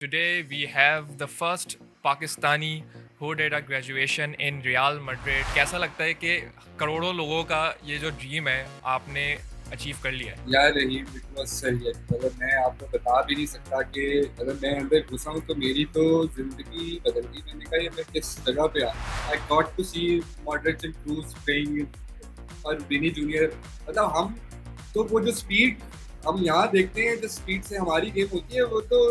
Today we have the first Pakistani who did a graduation in Real Madrid. कैसा लगता है कि करोड़ों लोगों का ये जो ड्रीम है आपने अचीव कर लिया है? यार रहीम इट वाज सही है। मतलब मैं आपको बता भी नहीं सकता कि अगर मैं अंदर घुसा हूँ तो मेरी तो जिंदगी बदल गई। मैंने कहा ये मैं किस जगह पे आ, I got to see Modric and Kroos playing और विनी जूनियर। मतलब हम तो वो जो स्पीड हम यहाँ देखते हैं, जिस स्पीड से हमारी गेम होती है वो तो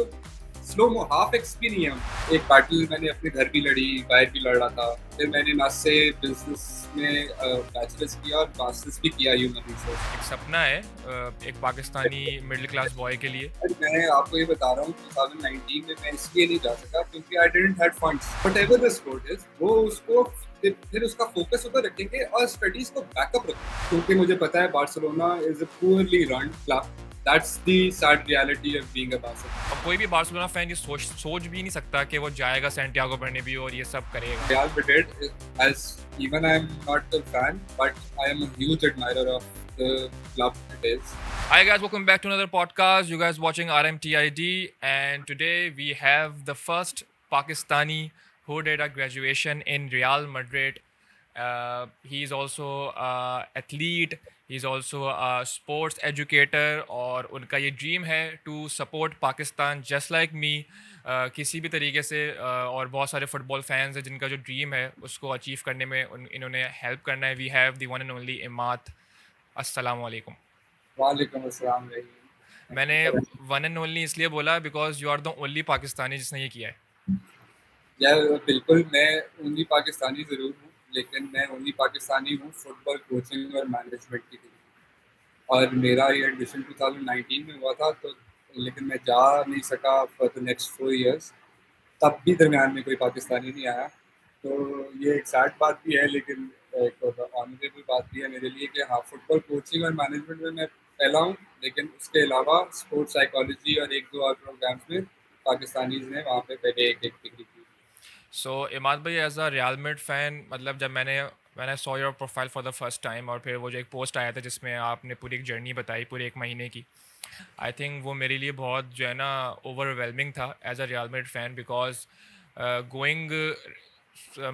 स्लो हाफ एक्स भी नहीं है। हम एक बैटल मैंने अपने घर भी लड़ी, बाहर भी लड़ रहा था। फिर मैंने नास से बिजनेस में बैचलर्स किया और मास्टर्स भी किया ह्यूमन रिसोर्स। एक सपना है एक पाकिस्तानी मिडिल क्लास बॉय के लिए। और मैं आपको ये बता रहा हूँ 2019 में मैं इसलिए नहीं जा सका क्योंकि I didn't had funds. Whatever the sport is वो उसको फिर उसका फोकस ऊपर रखेंगे और स्टडीज को बैकअप रखेंगे, क्योंकि मुझे पता है Barcelona is a poorly run club. That's the sad reality of being a Barcelona. और कोई भी बार्सिलोना फैन ये सोच भी नहीं सकता कि वो जाएगा सैंटियागो बर्नाब्यू और ये सब करेगा। Real Madrid, as even I am not a fan, but I am a huge admirer of the club it is. Hi guys, welcome back to another podcast. You guys watching RMTID, and today we have the first Pakistani who did a graduation in Real Madrid. He's also a athlete. He's also a sports educator और उनका ये dream है to support Pakistan just like me किसी भी तरीके से और बहुत सारे फुटबॉल फैंस हैं जिनका जो ड्रीम है उसको अचीव करने में इन्होंने हेल्प करना है. We have the one and only इमात. अस्सलाम वालेकुम. वालेकुम अस्सलाम रहीम। मैंने वन एंड ओनली इसलिए बोला because you are the only Pakistani जिसने ये किया है. यार बिल्कुल, मैं ओनली पाकिस्तानी ज़रूर हूँ, लेकिन मैं ओनली पाकिस्तानी हूँ फुटबॉल कोचिंग और मैनेजमेंट की थी। और मेरा ये एडमिशन 2019 में हुआ था, तो लेकिन मैं जा नहीं सका फॉर द नेक्स्ट 4 इयर्स। तब भी दरमियान में कोई पाकिस्तानी नहीं आया, तो ये एक सैड बात भी है, लेकिन एक ऑनरेबल बात भी है मेरे लिए कि हाँ, फुटबॉल कोचिंग और मैनेजमेंट में मैं पहला हूँ। लेकिन उसके अलावा स्पोर्ट्स साइकोलॉजी और एक दो और प्रोग्राम्स में पाकिस्तानीज ने वहाँ पे पहले एक एक डिग्री की। सो इमाद भाई as a real Madrid fan मतलब जब मैंने saw your profile for the first time और फिर वो जो एक पोस्ट आया था जिसमें आपने पूरी एक जर्नी बताई पूरे एक महीने की. आई थिंक वो मेरे लिए बहुत जो है ना ओवरवेलमिंग था as a real Madrid fan because going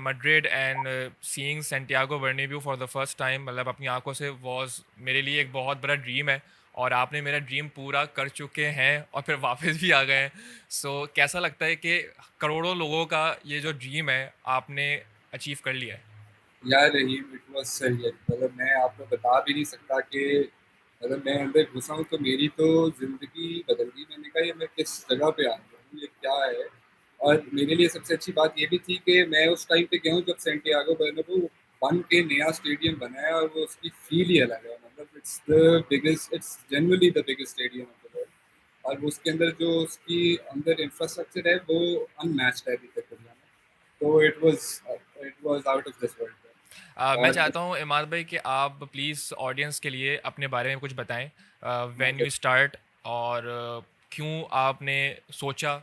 Madrid and seeing Santiago Bernabeu for the first time मतलब अपनी आंखों से was मेरे लिए एक बहुत बड़ा ड्रीम है और आपने मेरा ड्रीम पूरा कर चुके हैं और फिर वापस भी आ गए हैं. सो कैसा लगता है कि करोड़ों लोगों का ये जो ड्रीम है आपने अचीव कर लिया है? यार रहीम इट वाज सही है। मतलब मैं आपको बता भी नहीं सकता कि अगर मैं अंदर घुसा हूँ तो मेरी तो जिंदगी बदल गई। मैंने कहा ये मैं किस जगह पे आ गया हूँ, ये क्या है। और मेरे लिए सबसे अच्छी बात ये भी थी कि मैं उस टाइम पे गया हूँ जब सेंटियागो बर्नाब्यू बन के नया स्टेडियम बना है, और वो उसकी फील ही अलग है। मतलब it's the biggest, it's generally the biggest stadium of the world. और वो उसके अंदर जो उसकी अंदर इंफ्रास्ट्रक्चर है वो अनमैच्ड है अभी तक दुनिया में। तो it was out of this world. मैं और चाहता हूँ इमाद भाई कि आप प्लीज़ ऑडियंस के लिए अपने बारे में कुछ बताएं. व्हेन मैं यू स्टार्ट और क्यों आपने सोचा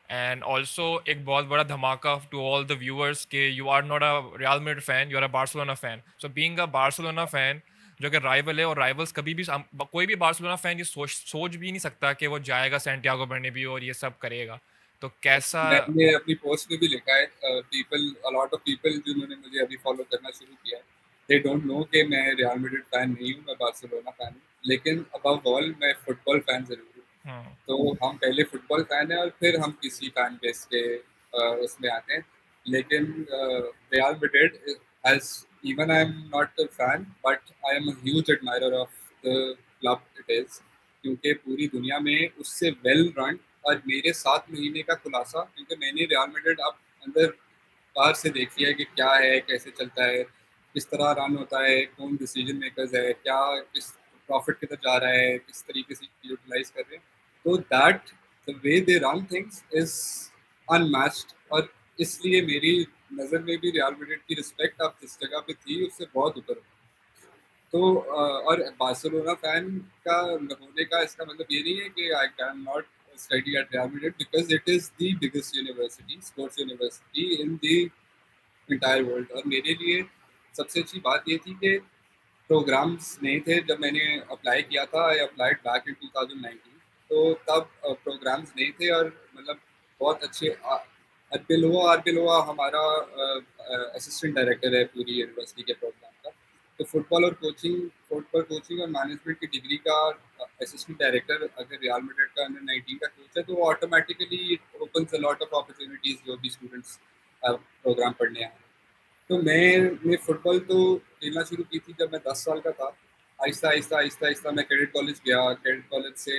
एंड ऑल्सो एक बहुत बड़ा धमाका टू ऑल द व्यूअर्स कि you are not a real Madrid fan, you are a Barcelona fan. So being a Barcelona fan जो कि राइवल है और राइवल्स कभी भी कोई भी बार्सिलोना फैन ये सोच भी नहीं सकता कि वो जाएगा सैंटियागो बर्नाब्यू और ये सब करेगा. तो कैसा? मैंने अपनी पोस्ट में भी लिखा है, people a lot of people जिन्होंने मुझे अभी फॉलो करना शुरू किया है, दे डोंट नो कि मैं रियल मैड्रिड फैन नहीं हूँ, मैं बार्सिलोना फैन हूँ। लेकिन अबव ऑल मैं फुटबॉल फैन जरूर हूँ। हम्म. तो हम पहले फुटबॉल फैन हैं और फिर हम किसी फैन बेस के उसमें आते हैं। लेकिन real Madrid, as even I am not a fan, but I am a huge admirer of the club it is, क्योंकि पूरी दुनिया में उससे वेल रन। और मेरे 7 महीने का खुलासा, क्योंकि मैंने रियल मैड्रिड अब अंदर बाहर से देख लिया है कि क्या है, कैसे चलता है, किस तरह रन होता है, कौन डिसीजन मेकर्स है, क्या किस प्रॉफिट किधर जा रहा है, किस तरीके से यूटिलाइज कर रहे हैं। तो that the way they run things is unmatched. और इसलिए मेरी नज़र में भी रियल मैड्रिड की रिस्पेक्ट अब जिस जगह पे थी उससे बहुत ऊपर है। तो और बार्सिलोना फैन का होने का इसका मतलब ये नहीं है कि I can not study eight real Madrid, because it is the biggest university, sports university in the entire world. और मेरे लिए सबसे अच्छी बात ये थी कि प्रोग्राम्स नहीं थे जब मैंने अप्लाई किया था। आई अप्लाइड बैक इन 2019, तो तब प्रोग्राम्स नहीं थे। और मतलब बहुत अच्छे आरबिलोआ हमारा असिस्टेंट डायरेक्टर है पूरी यूनिवर्सिटी के प्रोग्राम का। तो फुटबॉल कोचिंग और मैनेजमेंट की डिग्री का असिस्टेंट डायरेक्टर अगर रियल मैड्रिड का अंडर 19 का कोच है तो वो automatically opens a lot of opportunities जो भी स्टूडेंट्स प्रोग्राम पढ़ने आए। तो मैंने फुटबॉल तो खेलना शुरू की थी जब मैं 10 साल का था। आहिस्ता आहिस्ता मैं कैडेट कॉलेज गया। कैडेट कॉलेज से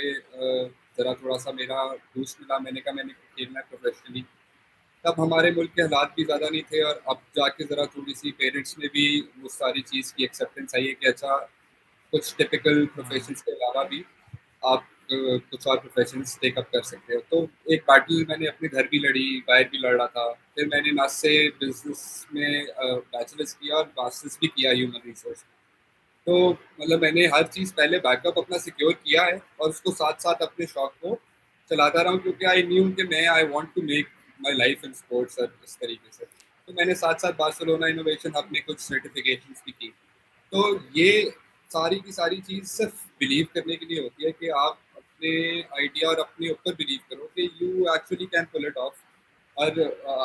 ज़रा थोड़ा सा मेरा बूस्ट मिला। मैंने कहा मैंने खेलना है प्रोफेशनली। तब हमारे मुल्क के हालात भी ज़्यादा नहीं थे और अब जाके ज़रा थोड़ी सी पेरेंट्स में भी वो सारी चीज़ की एक्सेप्टेंस आई है कि अच्छा कुछ टिपिकल हुँ। प्रोफेशंस के अलावा भी आप कुछ और प्रोफेशंस टेकअप कर सकते हो। तो एक बैटल मैंने अपने घर भी लड़ी, बाहर भी लड़ रहा था। फिर मैंने नाथ से बिजनेस में बैचलर्स किया और मास्टर्स भी किया ह्यूमन रिसोर्स। तो मतलब मैंने हर चीज़ पहले बैकअप अपना सिक्योर किया है और उसको साथ-साथ अपने शौक को चलाता रहा हूँ क्योंकि आई न्यू कि मैं I want to make my life in sports और इस तरीके से। तो मैंने साथ-साथ बार्सिलोना इनोवेशन हब में कुछ सर्टिफिकेशंस भी की। तो ये सारी की सारी चीज़ सिर्फ बिलीव करने के लिए होती है कि आप अपने आइडिया और अपने ऊपर बिलीव करो कि you actually can pull it off. और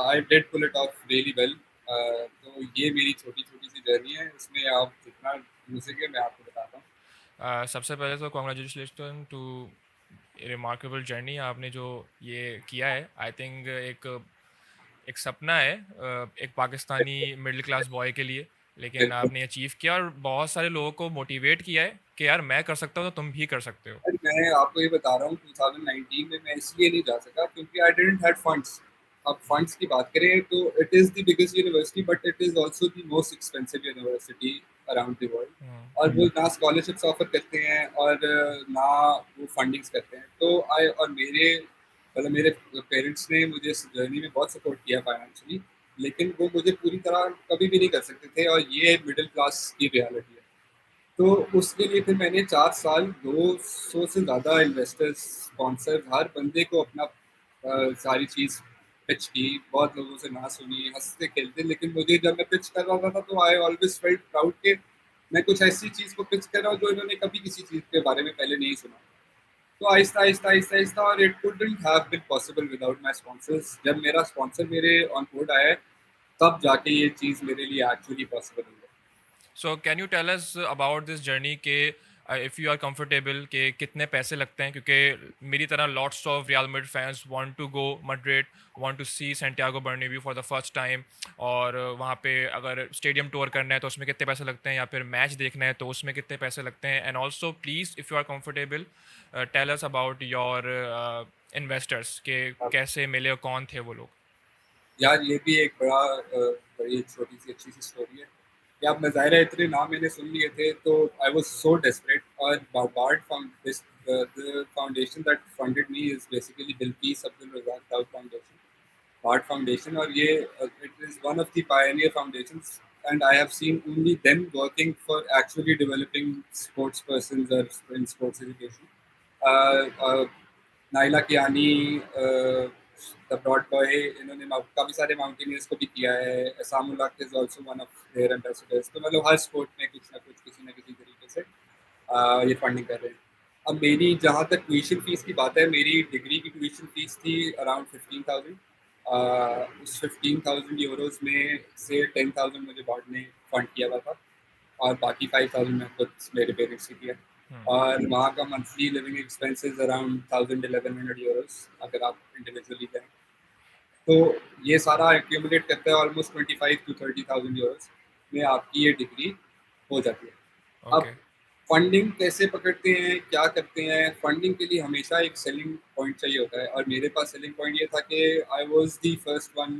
I did pull it off really well. तो ये मेरी छोटी-छोटी सी जर्नी है। इसमें आप जितना हो सके मैं आपको बताता हूँ। सबसे पहले तो कांग्रेचुलेशन टू रिमार्केबल जर्नी आपने जो ये किया है। आई थिंक एक एक सपना है एक पाकिस्तानी मिडिल क्लास बॉय के लिए, लेकिन बिल्कुल। आपने अचीव किया और बहुत सारे लोगों को मोटिवेट किया है कि यार मैं कर सकता हूँ तो तुम भी कर सकते हो। और मैं आपको ये बता रहा हूँ 2019 में मैं इसलिए नहीं जा सका क्योंकि आई डिडंट हैड फंड्स। अब फंड्स की बात करें तो it is the biggest university but it is also the most expensive university around the world. Hmm, और वो ना स्कॉलरशिप्स ऑफर करते हैं और ना वो फंडिंग्स करते हैं। तो आई और मेरे पेरेंट्स ने मुझे इस जर्नी में बहुत सपोर्ट किया फाइनेंशियली। लेकिन वो मुझे पूरी तरह कभी भी नहीं कर सकते थे और ये मिडिल क्लास की रियलिटी है। तो उसके लिए फिर मैंने 4 साल 200 से ज़्यादा इन्वेस्टर्स, स्पॉन्सर्स हर बंदे को अपना सारी चीज़ पिच की। बहुत लोगों से ना सुनी, हँसते-खेलते। लेकिन मुझे जब मैं पिच कर रहा था तो आई ऑलवेज़ फेल्ट प्राउड कि मैं कुछ ऐसी चीज़ को पिच कर रहा हूँ जो इन्होंने कभी किसी चीज़ के बारे में पहले नहीं सुना। तो आहिस्ता-आहिस्ता और it couldn't have been possible without my sponsors. जब मेरा स्पॉन्सर मेरे ऑन बोर्ड आया है, तब जाके ये चीज़ मेरे लिए एक्चुअली पॉसिबल हुई है। So can you tell us about this journey के इफ़ यू आर कंफर्टेबल कि कितने पैसे लगते हैं, क्योंकि मेरी तरह lots of real Madrid fans want to go Madrid, want to see Santiago Bernabeu for the first time. और वहाँ पे अगर स्टेडियम टूर करना है तो उसमें कितने पैसे लगते हैं, या फिर मैच देखना है तो उसमें कितने पैसे लगते हैं। And also please if you are comfortable tell us about your investors के अब कैसे मिले और कौन थे वो लोग। यार ये भी एक बड़ी छोटी-सी अच्छी सी स्टोरी है कि अब नज़ाहिर है इतने नाम मैंने सुन लिए थे तो आई वाज़ सो डेस्परेट। और the foundation that funded me is basically Bilquis Abdul Razzaq Dawood foundation, BARD foundation. और ये it is one of the pioneer foundations and I have seen only them working for actually developing sports persons और in sports education. Naila Kiani, the broad boy, इन्होंने काफ़ी सारे mountaineers को भी किया है। एसामुल हक is also one of their ambassadors. तो मतलब हर स्पोर्ट में कुछ ना कुछ किसी न किसी तरीके से ये फंडिंग कर रहे हैं। अब मेरी जहाँ तक ट्यूशन फ़ीस की बात है, मेरी डिग्री की ट्यूशन फ़ीस थी अराउंड 15,000। उस 15,000 यूरोज़ में से 10,000 मुझे बोर्ड ने फंड किया हुआ था और बाकी 5,000 मैं खुद मेरे पेरेंट्स ने किया। हम्म, और वहाँ का monthly living expenses around 1000-1100 euros अगर आप इंडिविजुअली जाएँ। तो ये सारा एक्यूमुलेट करता है ऑलमोस्ट 25 टू 30,000 यूरोज़ में आपकी ये डिग्री हो जाती है। अब ओके। फंडिंग कैसे पकड़ते हैं, क्या करते हैं? फंडिंग के लिए हमेशा एक सेलिंग पॉइंट चाहिए होता है और मेरे पास सेलिंग पॉइंट ये था कि I was the first one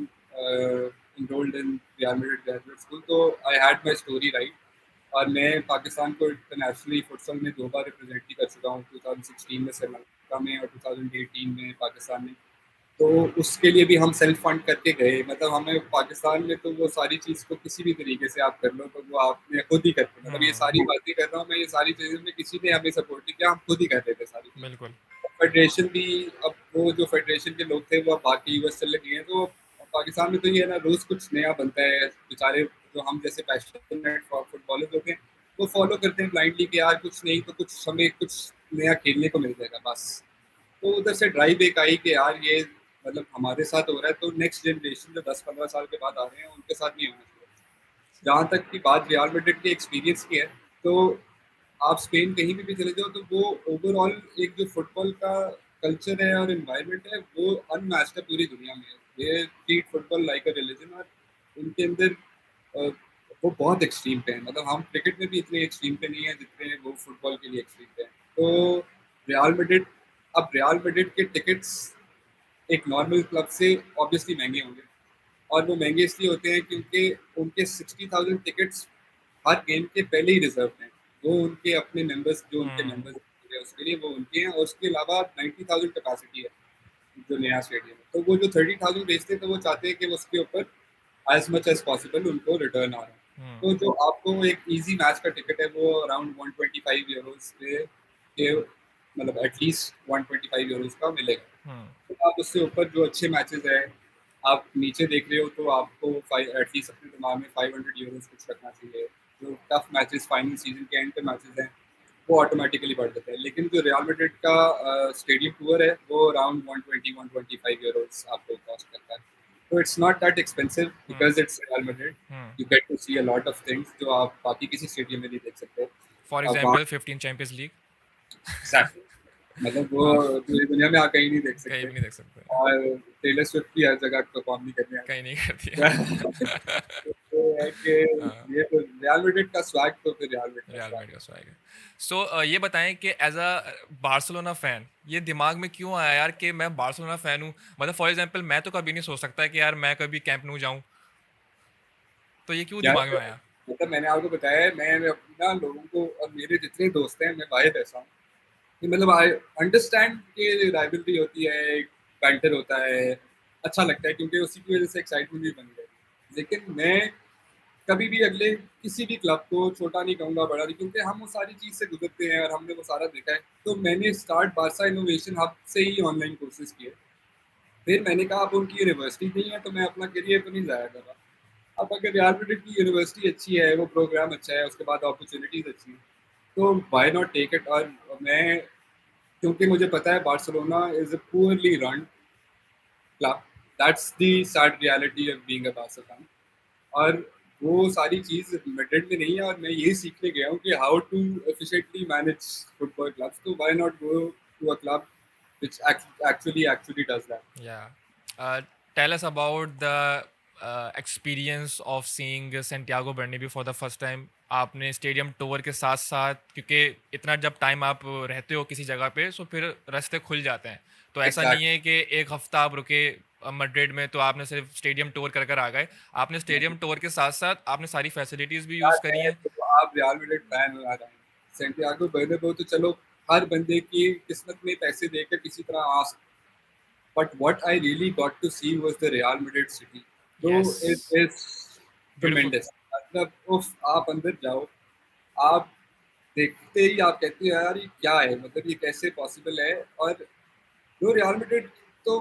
enrolled in Real Madrid graduate school. तो I had my story right. और मैं पाकिस्तान को इंटरनेशनली फुटसल में 2 बार रिप्रेजेंट भी कर चुका हूँ, 2016 में श्रीलंका में और 2018 में पाकिस्तान में। तो उसके लिए भी हम सेल्फ फंड करके गए। मतलब हमें पाकिस्तान में तो वो सारी चीज़ को किसी भी तरीके से आप कर लो तो वो आपने खुद ही करते, मतलब ये सारी बातें कर रहा हूँ मैं, ये सारी चीज़ें में किसी ने हमें सपोर्ट नहीं किया, हम खुद ही कर रहे थे सारी चीज़ें। बिल्कुल। फेडरेशन भी, अब वो जो फेडरेशन के लोग थे वो अब बाकी यूएस चले गए हैं। तो पाकिस्तान में तो ये है ना, रोज़ कुछ नया बनता है। बेचारे जो हम जैसे पैशनेट फुटबॉलर्स होते हैं वो फॉलो करते हैं ब्लाइंडली कि यार कुछ नहीं तो कुछ हमें कुछ नया खेलने को मिल जाएगा बस। तो उधर से ड्राइव एक आई कि यार ये मतलब हमारे साथ हो रहा है, तो नेक्स्ट जनरेशन जो 10-15 साल के बाद आ रहे हैं उनके साथ नहीं होना चाहिए। जहाँ तक की बात रियल मैड्रिड के एक्सपीरियंस की है, तो आप स्पेन कहीं भी चले जाओ तो वो ओवरऑल एक जो फुटबॉल का कल्चर है और एनवायरनमेंट है वो अनमैच्ड है पूरी दुनिया में। They treat football like a religion, और उनके अंदर अ, वो बहुत एक्सट्रीम पे हैं। मतलब हम क्रिकेट में भी इतने एक्सट्रीम पे नहीं है जितने वो फुटबॉल के लिए एक्सट्रीम पे हैं। तो रियल मैड्रिड, अब रियल मैड्रिड के टिकट्स एक नॉर्मल क्लब से ऑब्वियसली महंगे होंगे, और वो महंगे इसलिए होते हैं क्योंकि उनके 60,000 टिकट्स हर गेम के पहले ही रिजर्व हैं। वो उनके अपने मेंबर्स, जो उनके हम्म। मेंबर्स हैं उसके लिए वो उनके हैं, और उसके अलावा 90,000 कैपेसिटी है जो नया स्टेडियम है। तो वो जो 30,000 बेचते हैं तो वो चाहते हैं कि उसके ऊपर एज मच एज पॉसिबल उनको रिटर्न आ रहा है। हम्म। तो जो आपको एक इजी मैच का टिकट है वो अराउंड 125 यूरोज के मतलब एटलीस्ट 125 यूरोज का मिलेगा। हम्म। तो आप उससे ऊपर जो अच्छे मैचेस हैं आप नीचे देख रहे हो तो आपको एटलीस्ट अपने दिमाग में 500 यूरोज कुछ रखना चाहिए। जो टफ मैचेस फाइनल सीजन के एंड पे मैचेस हैं वो ऑटोमेटिकली बढ़ जाते हैं। लेकिन जो रियल मैड्रिड का स्टेडियम टूर है वो अराउंड 120-125 यूरोज आपको कॉस्ट करता है। तो it's not that expensive hmm. Because it's real Madrid. Hmm. You get to see a lot of things जो आप बाकी किसी स्टेडियम में नहीं देख सकते। फॉर अब वहाँ एग्जाम्पल 15 चैंपियंस लीग। एग्जैक्टली, मतलब वो हाँ, पूरी दुनिया में आप कहीं नहीं देख कहीं सकते। भी नहीं देख सकते, और टेलर स्विफ्ट भी हर जगह परफॉर्म नहीं करने कहीं नहीं करती आता। है। तो है कि हाँ, ये तो रियल मैड्रिड का स्वैग, तो फिर रियल मैड्रिड का रियल स्वैग मैड्रिड का स्वैग है। सो ये बताएं कि एज अ बार्सिलोना फैन ये दिमाग में क्यों आया यार कि मैं बार्सिलोना फैन हूँ। मतलब फॉर एग्जांपल मैं तो कभी नहीं सोच सकता कि यार मैं कभी कैंप नू जाऊँ, तो ये क्यों यार। दिमाग में आया? मतलब मैंने आपको बताया है, मैं अपना लोगों को और मेरे जितने दोस्त हैं मैं वाइब ऐसा हूँ कि मतलब आई अंडरस्टैंड कि राइवलरी होती है, बैंटर होता है, अच्छा लगता है क्योंकि उसी की वजह से एक्साइटमेंट भी बन गई। लेकिन मैं कभी भी अगले किसी भी क्लब को छोटा नहीं कहूंगा, बड़ा नहीं, क्योंकि हम वो सारी चीज से गुजरते हैं और हमने वो सारा देखा है। तो मैंने स्टार्ट बारसा इनोवेशन हब से ही ऑनलाइन कोर्सेज किए। फिर मैंने कहा अब उनकी यूनिवर्सिटी नहीं है तो मैं अपना करियर तो नहीं जाया कर रहा। अब अगर रियल मैड्रिड की यूनिवर्सिटी अच्छी है, वो प्रोग्राम अच्छा है, उसके बाद अपॉर्चुनिटीज अच्छी हैं, तो व्हाई नॉट टेक इट। और मैं, क्योंकि मुझे पता है Barcelona is a poorly run club, that's the sad reality of being a Barca fan. और वो सारी चीज़ मैड्रिड में नहीं है, और मैं यही सीखने गया हूँ कि how to efficiently manage football clubs. तो why not go to a club which actually does that. Yeah. Tell us about the experience of seeing Santiago Bernabeu for the first time. आपने स्टेडियम टूर के साथ साथ, क्योंकि इतना जब time आप रहते हो किसी जगह पे तो फिर रास्ते खुल जाते हैं। तो ऐसा नहीं है एग्जैक्टली। कि एक हफ्ता आप रुके मैड्रिड में तो आपने सिर्फ स्टेडियम टूर कर कर आ गए। आपने स्टेडियम टूर के साथ साथ आपने सारी फैसिलिटीज़ भी यार यूज़ करी है हैं। तो आप रियल मैड्रिड फैन हो यार। सैंटियागो बर्नाब्यू तो चलो हर बंदे की किस्मत में पैसे देकर किसी तरह आ, but what I really got to see was the Real Madrid city. तो yes. It is beautiful. Tremendous. मतलब उफ, आप अंदर जाओ, आप देखते ही आप कहते हो यार ये क्या है, मतलब ये कैसे पॉसिबल है। और जो रियल मैड्रिड तो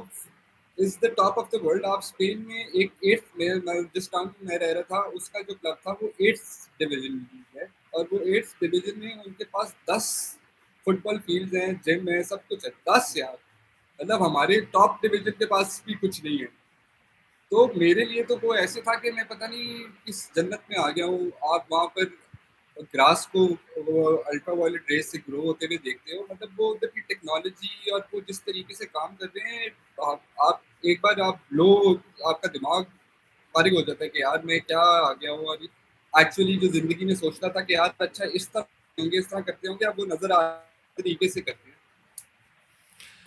is the top of the world. आप स्पेन में एक एट्थ में, मैं जिस टाउन में मैं रह रहा था उसका जो क्लब था वो एट्थ डिवीजन में है, और वो एट्थ डिवीजन में उनके पास 10 फुटबॉल फील्ड हैं, जिम है, सब कुछ है। 10 यार, मतलब हमारे टॉप डिवीजन के पास भी कुछ नहीं है। तो मेरे लिए तो वो ऐसे था कि मैं पता नहीं किस जन्नत में आ गया हूँ। आप वहाँ पर ग्रास को वो अल्ट्रा वायलेट रेस से ग्रो होते हुए देखते हो, मतलब वो उधर की टेक्नोलॉजी और वो जिस तरीके से काम कर रहे हैं। आप एक बार आप लो, आपका दिमाग फारिग हो जाता है कि यार मैं क्या आ गया हूँ। और एक्चुअली जो जिंदगी में सोचता था कि यार अच्छा इस तरह होंगे, इस तरह करते होंगे, अब वो नजर आ तरीके से करते हैं।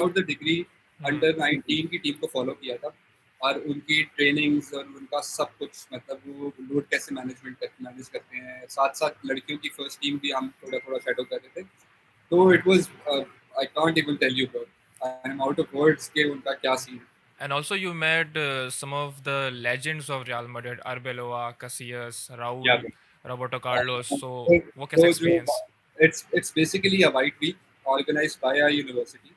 Out the degree hmm. Under 19 की टीम को फॉलो किया था, और उनकी ट्रेनिंग्स और उनका सब कुछ, मतलब वो लोड कैसे मैनेज करते हैं। साथ साथ लड़कियों की फर्स्ट टीम भी हम थोड़ा थोड़ा शेडो कर रहे थे। तो it was, I can't even tell you bro, I am out of words के उनका क्या सीन है। And also you met some of the legends of Real Madrid, Arbeloa, Casillas, या Raúl, Roberto Carlos. So वो कैसा तो जो experience? It's basically a white week organized by a university.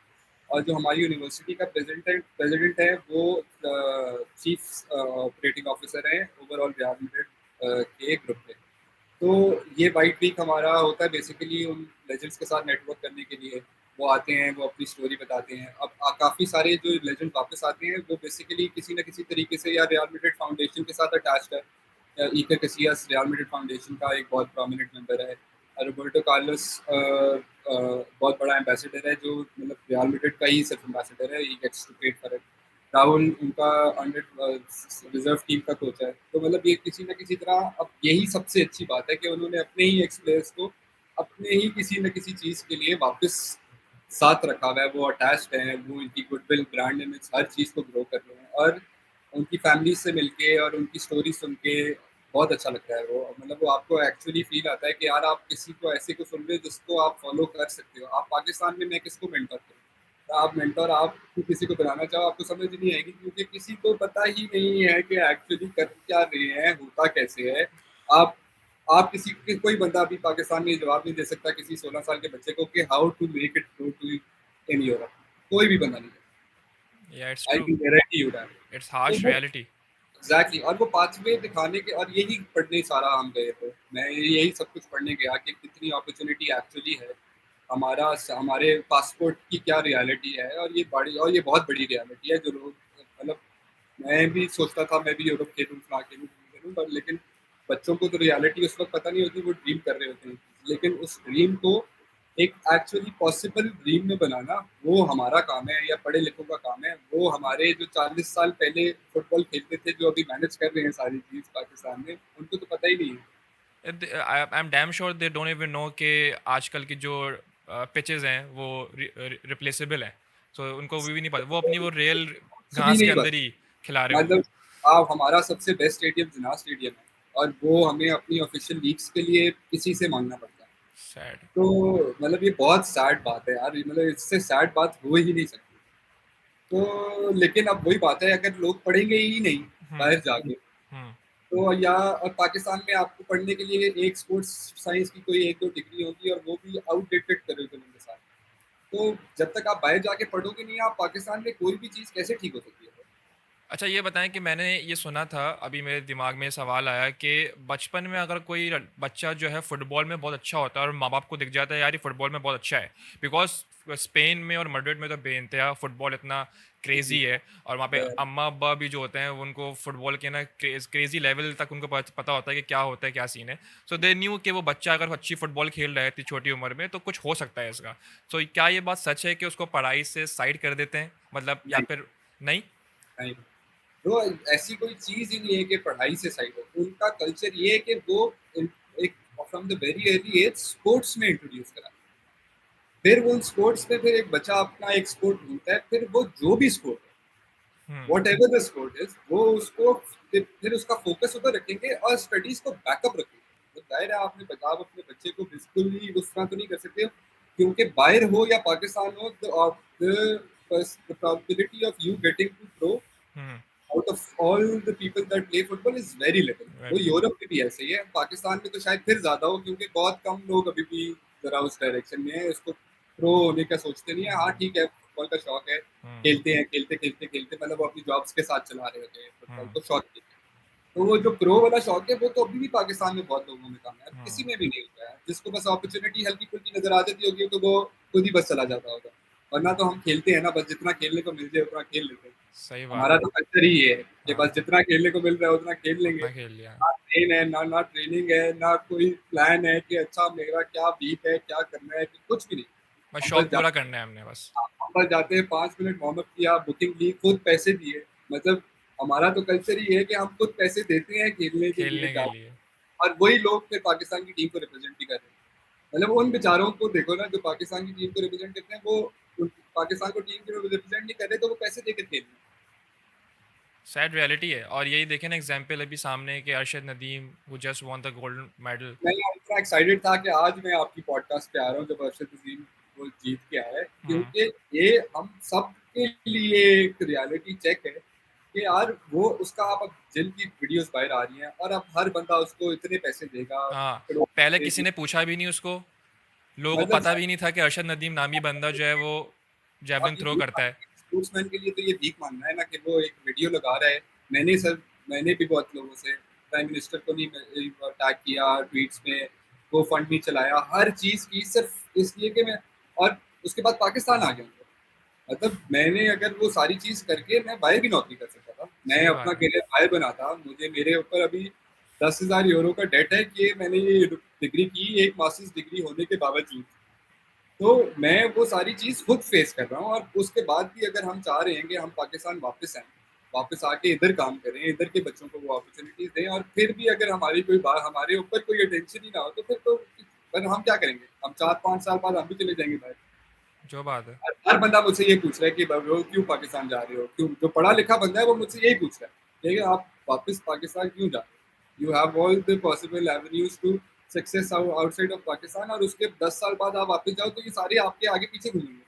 और जो हमारी यूनिवर्सिटी का प्रेसिडेंट है वो चीफ ऑपरेटिंग ऑफिसर है ओवरऑल रियल मैड्रिड के ग्रुप पे। तो ये वाइट वीक हमारा होता है बेसिकली उन लेजेंड्स के साथ नेटवर्क करने के लिए। वो आते हैं, वो अपनी स्टोरी बताते हैं। अब काफ़ी सारे जो लेजेंड वापस आते हैं वो बेसिकली किसी न किसी तरीके से या रियल मैड्रिड फाउंडेशन के साथ अटैच्ड है। इकर कैसियास रियल मैड्रिड फाउंडेशन का एक बहुत प्रोमिनेंट मेंबर है। रोबर्टो कार्लोस बहुत बड़ा एम्बेसडर है, जो मतलब रियल मैड्रिड का ही सिर्फ एम्बेसडर है, he gets to paid for it. Rahul उनका अंडर रिजर्व टीम का कोच है। तो मतलब ये किसी न किसी तरह, अब यही सबसे अच्छी बात है कि उन्होंने अपने ही एक्स प्लेयर्स को अपने ही किसी न किसी चीज़ के लिए वापस साथ रखा हुआ है। वो अटैच्ड हैं, वो उनकी गुडविल, ब्रांड इमेज, हर चीज़ को ग्रो कर रहे हैं। और उनकी फैमिली से मिलके और उनकी स्टोरी सुन के बहुत अच्छा लगता है। वो मतलब वो आपको एक्चुअली फील आता है कि यार आप किसी को ऐसे को सुन रहे हो जिसको आप फॉलो कर सकते हो। आप पाकिस्तान में मैं किसको मेंटर करूँ? आप मेंटर आप किसी को बनाना चाहो, आपको समझ नहीं आएगी, क्योंकि किसी को पता ही नहीं है कि एक्चुअली कर क्या रहे हैं, होता कैसे है। आप आप किसी के कोई बंदा अभी पाकिस्तान में ये जवाब नहीं दे सकता किसी 16 साल के बच्चे को कि how to make it go to in Europe. कोई भी बंदा नहीं या इट्स है। I true, can guarantee you that. It's तो हार्श वो रियलिटी। एग्जैक्टली, और वो पाथवे दिखाने के, और यही पढ़ने सारा हम गए थे, मैं यही सब कुछ पढ़ने गया कि कितनी अपॉर्चुनिटी एक्चुअली है। हमारे पासपोर्ट की क्या रियलिटी है, और ये बहुत बड़ी रियलिटी है। जो लोग मतलब, मैं भी सोचता था मैं भी यूरोप खेलूँ, ना खेलूँ, खेलूँ, पर लेकिन बच्चों को तो रियलिटी उस वक्त पता नहीं होती, वो ड्रीम कर रहे होते हैं। लेकिन उस ड्रीम को एक एक्चुअली पॉसिबल ड्रीम में बनाना, वो हमारा काम है, या पढ़े लिखों का काम है। वो हमारे जो 40 साल पहले फुटबॉल खेलते थे, जो अभी मैनेज कर रहे हैं सारी चीज़ पाकिस्तान में, उनको तो पता ही नहीं है। I am damn sure they don't even know कि आजकल की जो पिचेस हैं वो रिप्लेसेबल हैं। सो उनको भी नहीं पता, वो अपनी वो रियल कुछ भी घास के नहीं अंदर पता। ही खिला रहे होंगे। मतलब आप, हमारा सबसे बेस्ट स्टेडियम जिनाह स्टेडियम है, और वो हमें अपनी ऑफिशियल लीग्स के लिए किसी से मांगना पड़ता है। सैड। तो मतलब ये बहुत सैड बात है यार, मतलब इससे सैड बात हो ही नहीं सकती। तो लेकिन अब वही बात है, अगर लोग पढ़ेंगे ही नहीं हम्म। बाहर जाके, हम्म। तो या और पाकिस्तान में आपको पढ़ने के लिए एक स्पोर्ट्स साइंस की कोई एक दो डिग्री होगी, और वो भी आउटडेटेड करिकुलम के साथ। तो जब तक आप बाहर जाके पढ़ोगे नहीं, आप पाकिस्तान में कोई भी चीज़ कैसे ठीक हो सकती है? अच्छा ये बताएं कि मैंने ये सुना था, अभी मेरे दिमाग में सवाल आया कि बचपन में अगर कोई बच्चा जो है फुटबॉल में बहुत अच्छा होता है और माँ बाप को दिख जाता है यार ये फुटबॉल में बहुत अच्छा है, बिकॉज स्पेन में और मैड्रिड में तो बेइंतहा फुटबॉल इतना क्रेजी है, और वहाँ पे अम्मा अब्बा भी जो होते हैं वो उनको फुटबॉल के ना क्रेजी लेवल तक उनको पता होता है कि क्या होता है, क्या सीन है। सो दे न्यू कि वो बच्चा अगर अच्छी फुटबॉल खेल रहा है इतनी छोटी उम्र में तो कुछ हो सकता है इसका। सो क्या ये बात सच है कि उसको पढ़ाई से साइड कर देते हैं, मतलब, या नहीं, फिर नहीं? नहीं। वो ऐसी कोई चीज़ ही नहीं है कि पढ़ाई से साइड हो। उनका कल्चर ये है कि वो एक from the very early age sports में इंट्रोड्यूस करा। फिर वो उन स्पोर्ट्स में, फिर एक बच्चा अपना एक स्पोर्ट ढूंढता है, फिर वो जो भी स्पोर्ट है, hmm. Whatever the sport is, वो उसको फिर उसका फोकस उधर रखेंगे और स्टडीज को बैकअप रखेंगे। तो जाहिर है, आपने बताया अपने बच्चे को बिल्कुल ही उस तरह तो नहीं कर सकते, क्योंकि बाहर हो या पाकिस्तान हो, the probability of you getting to pro hmm. out of all the people that play football is very little। वो वेरी। यूरोप में भी ऐसे ही है, पाकिस्तान में तो शायद फिर ज्यादा हो, क्योंकि बहुत कम लोग अभी भी जरा उस डायरेक्शन में है, इसको प्रो होने का सोचते नहीं है। हाँ ठीक है, फुटबॉल का शौक है, हम्म। खेलते हैं, खेलते खेलते खेलते मतलब वो अपनी जॉब्स के साथ चला रहे होते हैं फुटबॉल हम्म। को, शौक के लिए। तो वो जो प्रो वाला शौक है, वो तो अभी भी पाकिस्तान में बहुत लोगों में कम है, किसी हम्म। में भी नहीं होता है। जिसको बस अपॉर्चुनिटी हल्की फुल्की नजर आ जाती होगी, तो वो खुद ही बस चला जाता होगा। वरना तो हम खेलते हैं ना, बस जितना खेलने को मिल जाए उतना खेल लेते हैं। सही बात हमारा है। तो कल्चर ही है कि बस हाँ, जितना खेलने को मिल रहा है उतना खेल लेंगे। उतना खेल लिया। ना ट्रेन है, ना ट्रेनिंग है, ना कोई प्लान है कि अच्छा मेरा क्या वीक है, क्या करना है, कि कुछ भी नहीं। बस हम बस शौक पूरा जाते करना है हमने बस। हम बस जाते हैं, 5 मिनट वार्म अप किया, बुकिंग ली, खुद पैसे दिए। मतलब हमारा तो कल्चर ही है कि हम खुद पैसे देते हैं खेलने के लिए खेलने के जा, लिए। और वही लोग फिर पाकिस्तान की टीम को रिप्रेजेंट भी कर रहे हैं। मतलब उन बेचारों को देखो ना, जो पाकिस्तान की टीम को रिप्रेजेंट करते हैं, वो पाकिस्तान को टीम को रिप्रेजेंट नहीं कर रहे, तो वो पैसे देकर खेल रहे हैं। सैड रियलिटी है, और यही देखें ना एग्जाम्पल अभी सामने कि Arshad Nadeem who just won the golden medal. मैं इतना एक्साइटेड था कि आज मैं आपकी पॉडकास्ट पे आ रहा हूँ जब अरशद अजीम वो जीत के आया है, हम्म। क्योंकि ये हम सब के लिए एक रियलिटी चेक है कि यार वो उसका, आप अब जिन की वीडियोस बाहर आ रही हैं, और अब हर बंदा उसको इतने पैसे देगा, हाँ, करोड़ पहले पैसे किसी ने पूछा भी नहीं उसको, लोगों को मतलब पता भी नहीं था कि अरशद नदीम नामी बंदा जो है वो अब जेवलिन ये थ्रो भीख करता है। मांगना है, स्पोर्ट्समैन के लिए तो ये भीख मांगना है ना, कि वो एक वीडियो लगा रहा है। मैंने भी बहुत लोगों से, प्राइम मिनिस्टर को नहीं टैग किया ट्वीट्स में, वो फंड भी चलाया, हर चीज की, सिर्फ इसलिए कि मैं, और उसके बाद पाकिस्तान आ गया। मतलब मैंने अगर वो सारी चीज करके मैं बाहर भी नौकरी कर सकता था, मैं सही अपना बात है। करियर बाहर बनाता। मुझे मेरे ऊपर अभी 10,000 यूरो का डेट है कि मैंने ये डिग्री की, एक मास्टर्स डिग्री होने के बावजूद। तो मैं वो सारी चीज खुद फेस कर रहा हूँ, और उसके बाद भी अगर हम चाह रहे हैं कि हम पाकिस्तान वापस आए, वापस आके इधर काम करें, इधर के बच्चों को वो अपॉर्चुनिटीज दें, और फिर भी अगर हमारी कोई बात, हमारे ऊपर कोई अटेंशन ही ना हो, तो फिर हम क्या करेंगे? हम 4-5 साल बाद हम भी चले जाएंगे बाहर। जो बात है। हर बंदा मुझसे ये पूछ रहा है कि ब्रो क्यों पाकिस्तान जा रहे हो, क्यों? जो पढ़ा लिखा बंदा है वो मुझसे यही पूछ रहा है कि आप वापस पाकिस्तान क्यों जा रहे हो? You have all the possible avenues to success outside of Pakistan, और उसके 10 साल बाद आप वापस जाओ तो ये सारे आपके आगे पीछे घूमेंगे।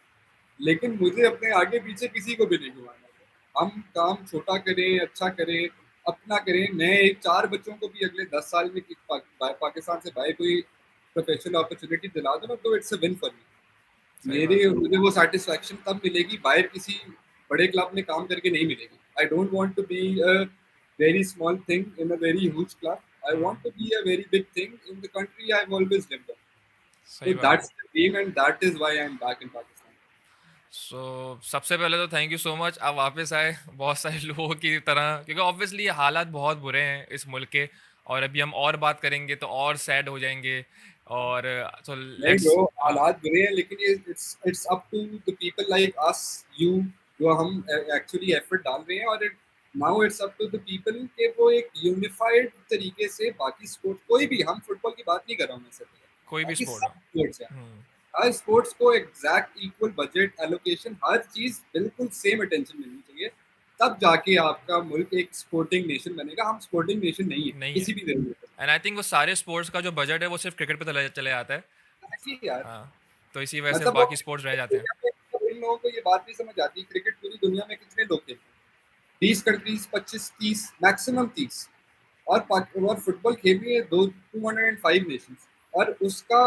लेकिन मुझे अपने आगे पीछे किसी को भी नहीं घुमाना। हम काम छोटा करें, अच्छा करें, अपना करें। मैं एक 4 बच्चों को भी अगले 10 साल में पाकिस्तान से बाहर कोई प्रोफेशनल अपॉर्चुनिटी दिला दूँ ना, तो it's a win for me. सही मेरे बात है। मुझे वो सैटिस्फैक्शन तब मिलेगी, बाहर किसी बड़े क्लब में काम करके नहीं मिलेगी। I don't want to be a very small thing in a very huge club. I want to be a very big thing in the country I have always lived in. सही So बात है। that's the dream, and that is why I'm back in Pakistan. सो सबसे पहले तो thank you so much, आप वापस आए बहुत सारे लोगों की तरह, क्योंकि ऑब्वियसली हालात बहुत बुरे हैं इस मुल्क के, और अभी हम और बात करेंगे तो और सैड हो जाएंगे। और तो नहीं लेट्स। ब्रो, हाँ। हालात बुरे हैं, लेकिन ये it's up to the people like us, you, जो हम एक्चुअली एफर्ट डाल रहे हैं। और now it's up to the people के वो एक यूनिफाइड तरीके से बाकी स्पोर्ट्स, कोई भी, हम फुटबॉल की बात नहीं कर रहा हूँ मैं सिर्फ, कोई भी बाकी स्पोर्ट हो। सब स्पोर्ट्स हैं, हम्म। हर स्पोर्ट्स को एग्जैक्ट इक्वल बजट एलोकेशन, हर चीज बिल्कुल सेम अटेंशन मिलनी चाहिए। तब जाके आपका मुल्क एक स्पोर्टिंग नेशन बनेगा। हम स्पोर्टिंग नेशन नहीं है नहीं है। किसी भी तरीके से। एंड आई थिंक वो सारे स्पोर्ट्स का जो बजट है वो सिर्फ क्रिकेट पे चले चले जाता है। एक्चुअली यार, हाँ। तो इसी वजह से मतलब वो बाकी स्पोर्ट्स रह जाते हैं। इन लोगों को ये बात नहीं समझ आती, क्रिकेट पूरी दुनिया में कितने लोग खेलते हैं? 20 कंट्रीज, 25-30 मैक्सिमम 30। और फुटबॉल खेल रही है दो 205 नेशंस, और उसका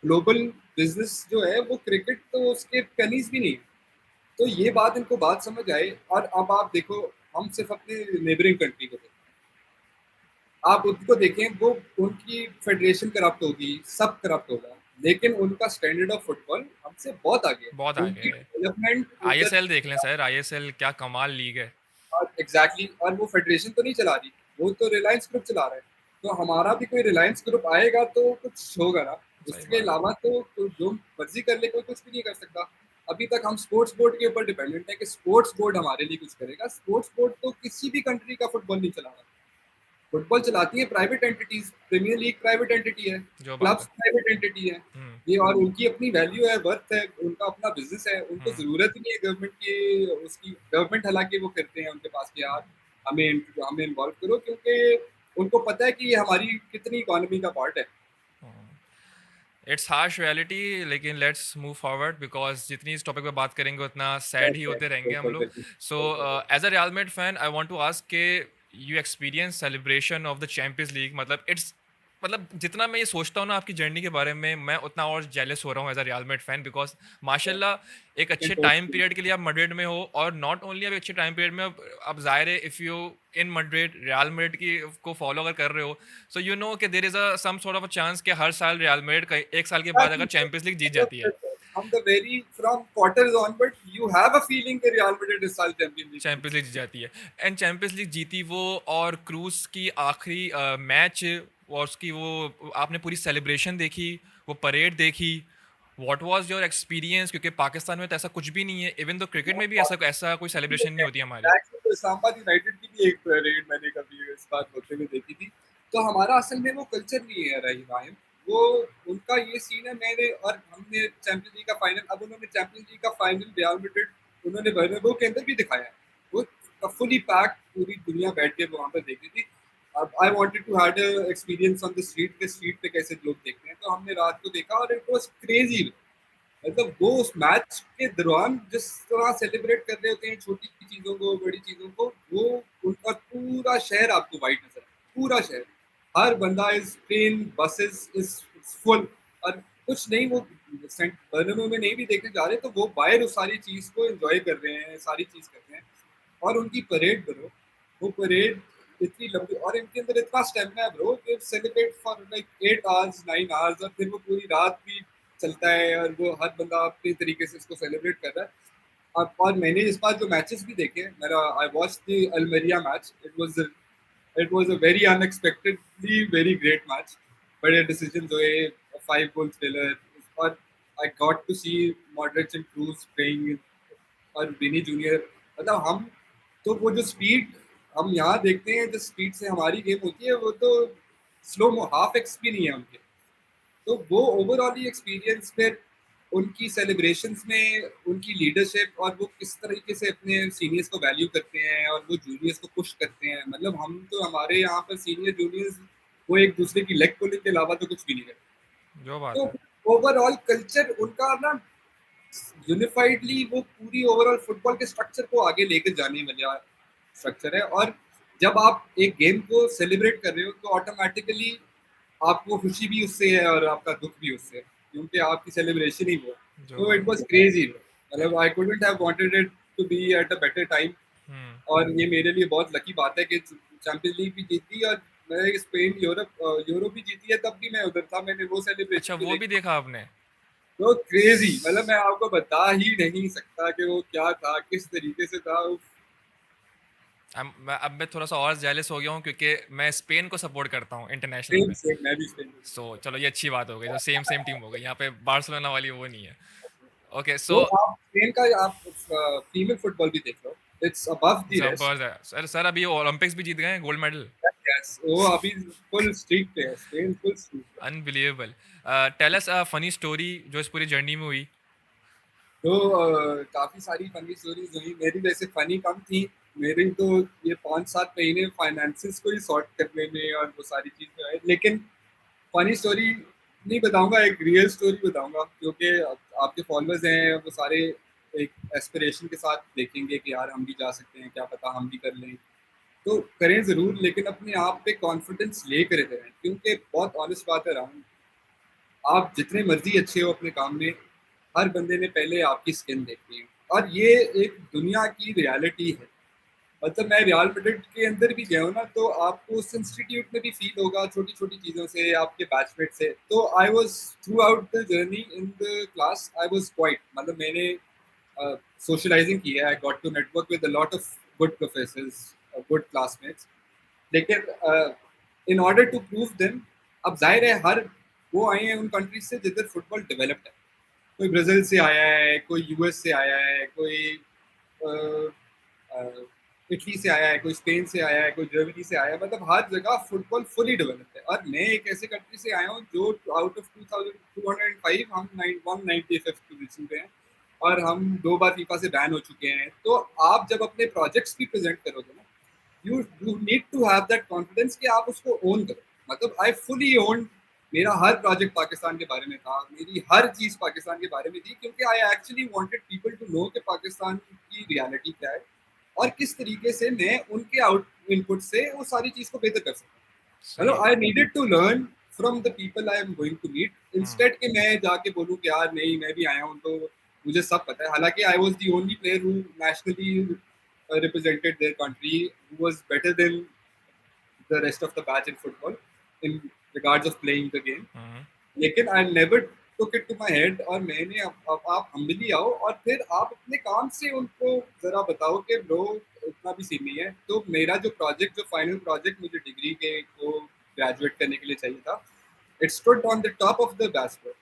ग्लोबल बिजनेस जो है वो क्रिकेट तो उसके पेनीज भी नहीं है। तो ये बात इनको बात समझ आए। और अब आप देखो, हम सिर्फ अपने नेबरिंग कंट्री को देखो, आप उनको देखें, वो उनकी फेडरेशन करप्ट होगी, सब करप्ट होगा, लेकिन उनका स्टैंडर्ड ऑफ फुटबॉल हमसे बहुत आगे बहुत है। आगे उनकी है। डेवलपमेंट उधर, आईएसएल देख लें सर, आईएसएल क्या कमाल लीग है। और एग्जैक्टली, और वो फेडरेशन तो नहीं चला रही, वो तो रिलायंस ग्रुप चला रहा है। तो हमारा भी कोई रिलायंस ग्रुप आएगा तो कुछ होगा ना। सही उसके बात है। अलावा तो जो मर्जी कर ले, कोई कुछ भी नहीं कर सकता। अभी तक हम स्पोर्ट्स बोर्ड के ऊपर डिपेंडेंट है कि स्पोर्ट्स बोर्ड हमारे लिए कुछ करेगा। स्पोर्ट्स बोर्ड तो किसी भी कंट्री का फुटबॉल नहीं चला रहा। फुटबॉल चलाती है private entities, premier league private entity है, जो बात क्लब्स है। प्राइवेट एंटिटी है। हम्म। ये, और उनकी अपनी वैल्यू है, वर्थ है, उनका अपना बिजनेस है। उनको हम्म। जरूरत ही नहीं है गवर्नमेंट की, उसकी गवर्नमेंट, हालांकि वो करते हैं उनके पास कि यार हमें हमें इन्वॉल्व करो, क्योंकि उनको पता है कि ये हमारी कितनी इकोनॉमी का पार्ट है। इट्स हार्श रियलिटी, लेकिन लेट्स मूव फॉरवर्ड, बिकॉज जितनी इस टॉपिक पे बात करेंगे उतना सैड Yes, ही yes, होते रहेंगे हम बिल्कुल लोग। बिल्कुल सो बिल्कुल बिल्कुल। As a real mad fan I want to ask के you experience celebration of the champions league, मतलब इट्स, मतलब जितना मैं ये सोचता हूँ ना आपकी जर्नी के बारे में, मैं उतना और जेलस हो रहा हूँ as a real mad fan, because माशाल्लाह एक अच्छे टाइम पीरियड के लिए आप मड्रिड में हो, और नॉट ओनली आप अच्छे टाइम पीरियड में, अब जाहिर है if you in Madrid real Madrid की को फॉलो अगर कर रहे हो, सो यू नो कि there is a some sort of a chance कि हर साल रियल मैड्रिड का एक साल के बाद अगर चैंपियंस लीग जीत जाती है। From the very from quarters onward, you have a feeling that Real Madrid is साल चैंपियन लीग जीत चैंपियंस लीग जीत सकती है। जाती है। एंड चैंपियंस लीग जीती वो, और क्रूज की आखिरी मैच, और उसकी वो आपने पूरी सेलिब्रेशन देखी, वो परेड देखी, व्हाट वाज योर एक्सपीरियंस? क्योंकि पाकिस्तान में तो ऐसा कुछ भी नहीं है, इवन तो क्रिकेट में भी ऐसा ऐसा कोई सेलिब्रेशन नहीं होती हमारी। तो इस्लामाबाद यूनाइटेड की भी एक रेड मैंने कभी इस बात होते हुए देखी थी। तो हमारा असल में वो कल्चर नहीं है रही रायम। वो उनका ये सीन है। मैंने और हमने चैंपियंस लीग का फाइनल, अब उन्होंने चैंपियंस लीग का फाइनल रियल मैड्रिड उन्होंने बर्नाब्यू के अंदर भी दिखाया है। वो फुली पैक, पूरी दुनिया बैठ के वहां पर देखी थी। अब I wanted to had experience on the street, के स्ट्रीट पे कैसे लोग देखते हैं। तो हमने रात को देखा और इट वाज क्रेजी। मतलब वो उस मैच के दौरान जिस तरह सेलिब्रेट कर रहे होते हैं छोटी चीजों को, बड़ी चीजों को, वो उनका पूरा शहर आपको वाइट नजर है, पूरा शहर, हर बंदा is, train, buses is full. और कुछ नहीं, वो बर्नमो में नहीं भी देखने जा रहे, तो वो बाहर उस सारी चीज को एंजॉय कर रहे हैं, सारी चीज कर रहे हैं। और उनकी परेड ब्रो, वो परेड इतनी लंबी, और इनके अंदर इतना स्टेमिना है bro, they celebrate for like 8 hours 9 hours, और फिर वो पूरी रात भी चलता है और वो हर बंदा अपने तरीके से इसको सेलिब्रेट कर रहा है। अब और मैंने इस बार जो मैचेस भी देखे, मेरा I watch the Almeria match, it was a very unexpectedly very great match. बड़े डिसीजंस हुए, 5 गोल थ्रिलर, और I got to see Modric and Kroos playing और विनी जूनियर। मतलब हम तो वो जो स्पीड हम यहाँ देखते हैं, जिस स्पीड से हमारी गेम होती है, वो तो स्लो हाफ एक्स भी नहीं है उनके। तो वो ओवरऑल ही एक्सपीरियंस, फिर उनकी सेलिब्रेशंस में उनकी लीडरशिप, और वो किस तरीके से अपने सीनियर्स को वैल्यू करते हैं और वो जूनियर्स को पुश करते हैं। मतलब हम तो हमारे यहाँ पर सीनियर जूनियर्स वो एक दूसरे की लेग पुलिंग के अलावा तो कुछ भी नहीं करते। जो बात है। तो ओवरऑल कल्चर उनका ना यूनिफाइडली वो पूरी ओवरऑल फुटबॉल के स्ट्रक्चर को आगे लेकर जाने वाला स्ट्रक्चर है। और जब आप एक गेम को सेलिब्रेट कर रहे हो तो ऑटोमेटिकली आपको खुशी भी उससे है और आपका दुख भी उससे है, क्योंकि आपकी सेलिब्रेशन ही वो है। जो तो इट बात वाज क्रेजी, मतलब I couldn't have wanted it to be at a better time. Hmm. और ये मेरे लिए बहुत लकी बात है कि चैंपियंस लीग भी जीती, और मैं स्पेन यूरोप भी जीती है, तब भी मैं उधर था, मैंने वो अच्छा, सेलिब्रेशन भी वो भी देखी। देखा आपने? तो क्रेजी, मतलब मैं आपको बता ही नहीं सकता कि वो क्या था, किस तरीके से था। अब मैं थोड़ा सा और जेलस हो गया हूँ क्योंकि मैं स्पेन को सपोर्ट करता हूँ इंटरनेशनल सेम में। सेम, मैं भी सेम। सो चलो, ये अच्छी बात हो गई, तो सेम सेम टीम हो गई यहाँ पे, बार्सिलोना वाली वो नहीं है। ओके, तो सो आप स्पेन का आप फीमेल फुटबॉल भी देख लो, इट्स अबव द रेस्ट। जबरदस्त सर। सर अभी ओलंपिक्स भी जीत गए हैं, गोल्ड मेडल। यस, वो अभी फुल स्ट्रीक पे है, स्पेन फुल स्ट्रीक पे। Unbelievable. Tell us a funny story जो इस पूरी जर्नी में हुई। तो काफी सारी फनी स्टोरीज हुई, मेरी वैसे फनी कम थी। मेरी तो ये 5-7 महीने फाइनेंसिस को ही सॉर्ट करने में और वो सारी चीजें है, लेकिन फनी स्टोरी नहीं बताऊंगा, एक रियल स्टोरी बताऊंगा, क्योंकि आपके फॉलोअर्स हैं वो सारे एक एस्पिरेशन के साथ देखेंगे कि यार हम भी जा सकते हैं, क्या पता हम भी कर लें। तो करें जरूर, लेकिन अपने आप पे कॉन्फिडेंस लेकर करें, क्योंकि बहुत ऑनेस्ट बात है राहुल, आप जितने मर्जी अच्छे हो अपने काम में, हर बंदे ने पहले आपकी स्किन देखनी है। और ये एक दुनिया की रियलिटी है। मतलब मैं रियल मैड्रिड के अंदर भी गया हूँ ना, तो आपको उस इंस्टीट्यूट में भी फील होगा छोटी छोटी चीज़ों से, आपके बैचमेट से। तो I was throughout the journey in the class, I was quite, मतलब मैंने सोशलाइजिंग की है, I got to network with a lot of good professors, good classmates. लेकिन in order to prove them, अब जाहिर है हर वो आए हैं उन कंट्रीज से जिधर फुटबॉल डेवलप्ड है। कोई ब्राजील से आया है, कोई यूएस से आया है, कोई इटली से आया है, कोई स्पेन से आया है, कोई जर्मनी से आया है। मतलब हर जगह फुटबॉल फुली डेवलप्ड है। और मैं एक ऐसे कंट्री से आया हूँ जो आउट ऑफ 2205 हम 195th पोजीशन पे हैं, और हम 2 बार फीफा से बैन हो चुके हैं। तो आप जब अपने प्रोजेक्ट्स भी प्रेजेंट करोगे ना, you need to have that confidence कि आप उसको ओन करो। मतलब आई फुली ओन, मेरा हर प्रोजेक्ट पाकिस्तान के बारे में था, मेरी हर चीज पाकिस्तान के बारे में थी, क्योंकि I actually wanted people to know कि पाकिस्तान की रियलिटी क्या है और किस तरीके से मैं उनके आउट इनपुट से वो सारी चीज को बेहतर कर सकता हूँ। सही मतलब है। I needed to learn from the people I am going to meet, hmm. Instead कि मैं जाके बोलूँ कि यार नहीं मैं भी आया हूँ तो मुझे सब पता है। हालांकि I was the only player who nationally represented their country, who was better than the rest of the batch in football in regards of playing the game. Hmm. लेकिन I never took it to my head, और मैंने अब आप humbly आओ और फिर आप अपने काम से उनको जरा बताओ कि ब्रो इतना भी सीन नहीं है। तो मेरा जो प्रोजेक्ट, जो फाइनल प्रोजेक्ट मुझे डिग्री के को ग्रेजुएट करने के लिए चाहिए था, it stood on the top of the bachelor.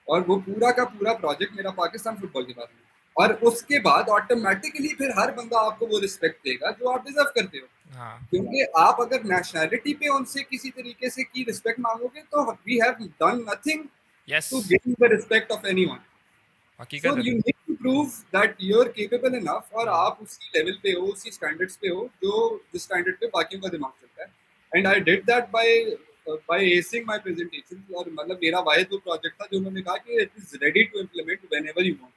और वो पूरा का पूरा प्रोजेक्ट मेरा पाकिस्तान फुटबॉल के बारे में। और उसके बाद ऑटोमेटिकली फिर हर बंदा आपको वो रिस्पेक्ट देगा जो आप डिजर्व करते हो। हाँ। क्योंकि आप अगर नेशनैलिटी पे उनसे किसी तरीके से की रिस्पेक्ट मांगोगे तो we have done nothing yes. to gain the respect of anyone. So हकीकत है। you need to prove that you're capable enough, और हम्म। आप उसी लेवल पे हो, उसी स्टैंडर्ड्स पे हो जो जिस स्टैंडर्ड पे बाकियों का दिमाग चलता है। And I did that by acing my presentation. और मतलब मेरा वाहिद वो प्रोजेक्ट था जो उन्होंने कहा कि it is ready to implement whenever you want.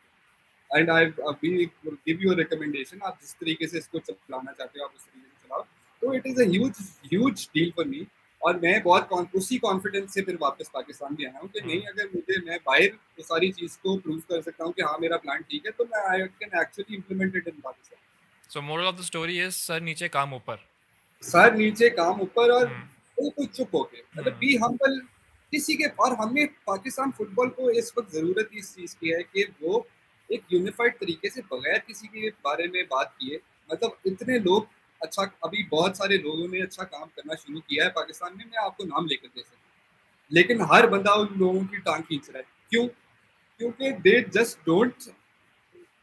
And I we give you a recommendation, आप जिस तरीके से इसको चलाना चाहते हो आप उस तरीके से चलाओ। तो it is a huge huge deal for me. और मैं बहुत उसी कॉन्फिडेंस से फिर वापस पाकिस्तान भी आया हूँ कि नहीं, हम्म। अगर मुझे मैं बाहर वो सारी चीज़ को प्रूव कर सकता हूँ कि हाँ मेरा प्लान ठीक है, तो मैं I can actually implement it in Pakistan. So moral of the story is, sir नीचे काम ऊपर। सर नीचे काम ऊपर, और हम्म। बिल्कुल चुप होके, मतलब हम्म। Be humble. किसी के, और हमें पाकिस्तान फुटबॉल को इस वक्त जरूरत इस चीज की है कि वो एक यूनिफाइड तरीके से बगैर किसी के बारे में बात किए, मतलब इतने लोग अच्छा, अभी बहुत सारे लोगों ने अच्छा काम करना शुरू किया है पाकिस्तान में, मैं आपको नाम लेकर दे सकता हूँ, लेकिन हर बंदा उन लोगों की टांग खींच रहा है। क्यों? क्योंकि दे जस्ट डोंट,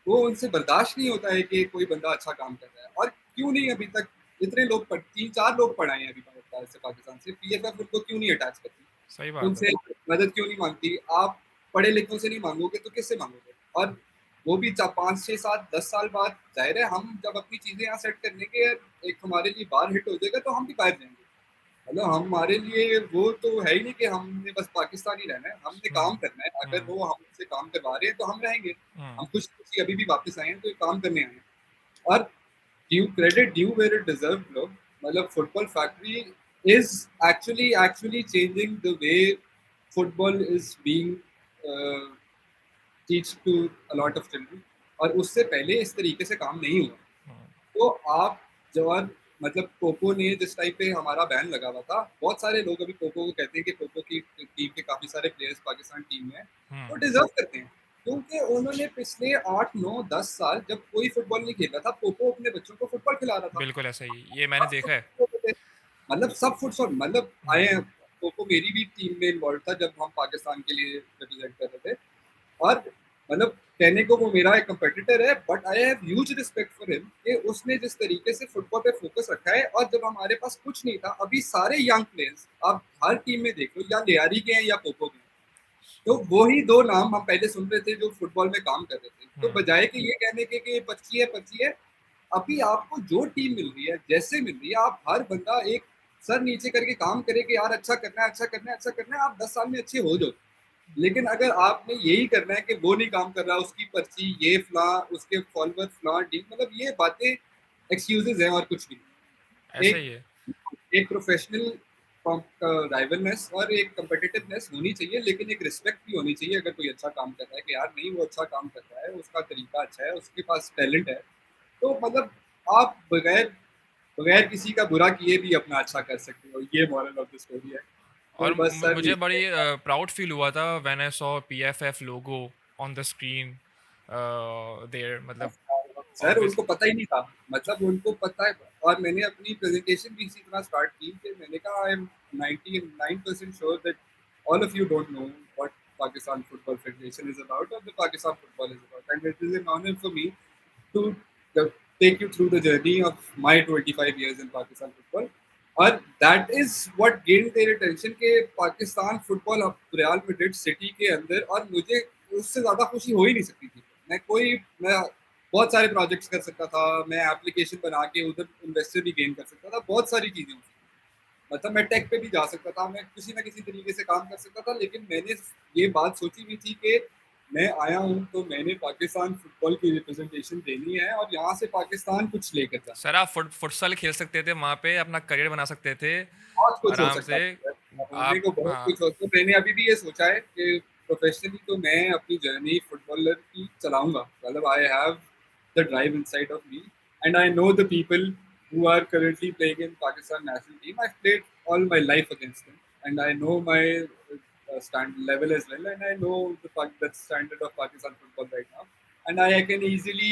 वो उनसे बर्दाश्त नहीं होता है कि कोई बंदा अच्छा काम कर रहा है। और क्यों नहीं अभी तक इतने लोग 3-4 लोग पढ़ाए हैं अभी पाकिस्तान से, पीएफएफ उनको क्यों नहीं अटैच करती, सही बात है। उनसे मदद क्यों नहीं मांगती? आप पढ़े लिखों से नहीं मांगोगे तो किससे मांगोगे? और वो भी 5, 6, 7, 10 साल बाद, जाहिर है हम जब अपनी चीजें यहाँ सेट करने के, एक हमारे लिए बार हिट हो जाएगा तो हम भी बाहर जाएंगे। मतलब हमारे लिए वो तो है ही नहीं कि हमने बस पाकिस्तान ही रहना है, हमने हुँ, काम करना है। अगर हुँ, वो हमसे काम करवा रहे हैं तो हम रहेंगे। हुँ, हम खुश खुशी अभी भी वापस आए हैं तो ये काम करने आए हैं। और due credit due where it deserve लोग, मतलब football factory is actually changing the way football is being teach to a lot of children. और उससे पहले इस तरीके से काम नहीं हुआ। हुँ, तो आप जब, मतलब पोपो ने जिस टाइम पे हमारा बैन लगा हुआ था, बहुत सारे लोग अभी पोपो को कहते हैं कि पोपो की टीम के काफी सारे प्लेयर्स पाकिस्तान टीम में हैं, वो हुँ। डिजर्व करते हैं। क्योंकि उन्होंने पिछले 8, 9, 10 साल जब कोई फुटबॉल नहीं खेल रहा था, पोपो अपने बच्चों को फुटबॉल खिला रहा था। बिल्कुल ऐसा ही, ये मैंने देखा है। मतलब सब फुटबॉल, मतलब आए हुँ, हैं। पोपो मेरी भी टीम में इन्वॉल्व था जब हम पाकिस्तान के लिए रिप्रेजेंट कर रहे थे। और मतलब कहने को वो मेरा एक कंपेटिटर है, but I have huge respect for him कि उसने जिस तरीके से फुटबॉल पे फोकस रखा है। और जब हमारे पास कुछ नहीं था, अभी सारे यंग प्लेयर्स आप हर टीम में देख लो, या लियारी के हैं या पोपो के हैं, तो वही दो नाम हम पहले सुन रहे थे जो फुटबॉल में काम कर रहे थे। तो हुँ। बजाय कि ये कहने के कि पच्ची है पच्ची है, अभी आपको जो टीम मिल रही है, जैसे मिल रही है, आप हर बंदा एक सर नीचे करके काम करे कि यार अच्छा करना है, अच्छा करना है, अच्छा करना है, आप 10 साल में अच्छे हो जाओ। लेकिन अगर आपने यही करना है कि वो नहीं काम कर रहा, उसकी पर्ची ये फला, उसके फॉलोअर फला टीम, मतलब ये बातें एक्सक्यूजेज हैं और कुछ नहीं। ऐसा एक ही है। एक प्रोफेशनल राइवलनेस और एक कम्पिटिटिवनेस होनी चाहिए, लेकिन एक रिस्पेक्ट भी होनी चाहिए अगर कोई अच्छा काम कर रहा है कि यार नहीं, वो अच्छा काम कर रहा है, उसका तरीका अच्छा है, उसके पास टैलेंट है। तो मतलब आप बगैर बगैर किसी का बुरा किए भी अपना अच्छा कर सकते हो, ये मॉरल ऑफ द स्टोरी है। तो और बस सर मुझे बड़ी प्राउड फील हुआ था when I saw PFF logo on the screen there, मतलब सर उनको ऑब्वियसली। पता ही नहीं था, मतलब उनको पता है। और मैंने अपनी प्रेजेंटेशन भी इसी तरह स्टार्ट की कि मैंने कहा I am 99% sure that all of you don't know what Pakistan football federation is about और the Pakistan football is about, and it is an honour for me to take you through the journey of my 25 years in Pakistan football. और that is what gain their attention के Pakistan football अब real Madrid city के अंदर। और मुझे उससे ज्यादा खुशी हो ही नहीं सकती थी। मैं बहुत सारे प्रोजेक्ट्स कर सकता था, मैं एप्लीकेशन बना के उधर इन्वेस्टर भी गेन कर सकता था, बहुत सारी चीजें हो सकती थी। मतलब मैं टेक पे भी जा सकता था, मैं किसी ना किसी तरीके से काम कर सकता था, लेकिन मैंने ये बात सोची हुई थी कि मैं आया हूँ तो मैंने पाकिस्तान फुटबॉल की रिप्रेजेंटेशन देनी है और यहाँ से पाकिस्तान कुछ लेकर जाना सर आप फुटसल खेल सकते थे वहाँ पे, अपना करियर बना सकते थे है। बहुत कुछ हो आराम सकता से। है, होने आप को बहुत हाँ। कुछ हो सकता है। मैंने अभी भी ये सोचा है कि प्रोफेशनली तो मैं अपनी जर्नी फुटबॉलर की चलाऊंगा, मतलब I have the drive inside of me, and I know the people who are currently playing in Pakistan national team. I've played all my life against them, and I know my stand level as well, and I know the standard of Pakistan football right now, and I can easily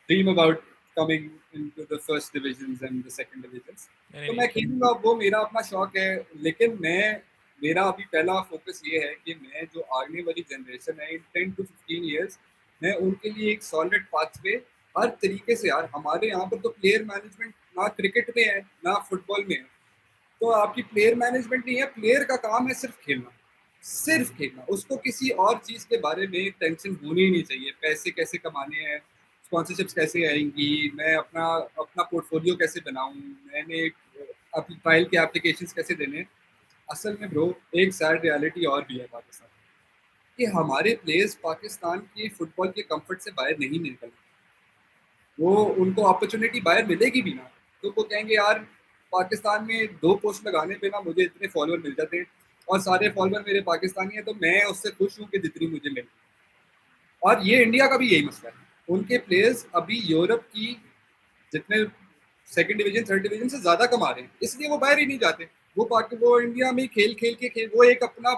dream about coming into the first divisions and the second divisions. नहीं नहीं तो नहीं। मैं खेलूंगा, वो मेरा अपना शौक है। लेकिन मेरा अभी पहला फोकस ये है कि मैं जो आने वाली जनरेशन है इन 10 to 15 years, मैं उनके लिए एक सॉलिड पाथवे हर तरीके से। यार हमारे यहाँ पर तो प्लेयर मैनेजमेंट ना क्रिकेट में है ना फुटबॉल में है। तो आपकी प्लेयर मैनेजमेंट नहीं है, प्लेयर का काम है सिर्फ खेलना, सिर्फ खेलना। उसको किसी और चीज के बारे में टेंशन होनी ही नहीं चाहिए। पैसे कैसे कमाने हैं, स्पॉन्सरशिप्स कैसे आएंगी, मैं अपना अपना पोर्टफोलियो कैसे बनाऊं, मैंने अपनी ट्रायल के एप्लीकेशंस कैसे देने। असल में ब्रो एक सैड रियलिटी और भी है पाकिस्तान कि हमारे प्लेयर्स पाकिस्तान की फुटबॉल के कंफर्ट से बाहर नहीं निकल। वो उनको अपॉर्चुनिटी बाहर मिलेगी भी ना, तो वो कहेंगे यार पाकिस्तान में 2 पोस्ट लगाने पे ना मुझे इतने फॉलोअर मिल जाते हैं और सारे फॉलोअर मेरे पाकिस्तानी हैं, तो मैं उससे खुश हूँ कि जितनी मुझे मिल। और ये इंडिया का भी यही मसला है। उनके प्लेयर्स अभी यूरोप की जितने सेकंड डिवीजन थर्ड डिवीजन से ज्यादा कमा रहे हैं, इसलिए वो बाहर ही नहीं जाते। वो इंडिया में खेल खेल के वो एक अपना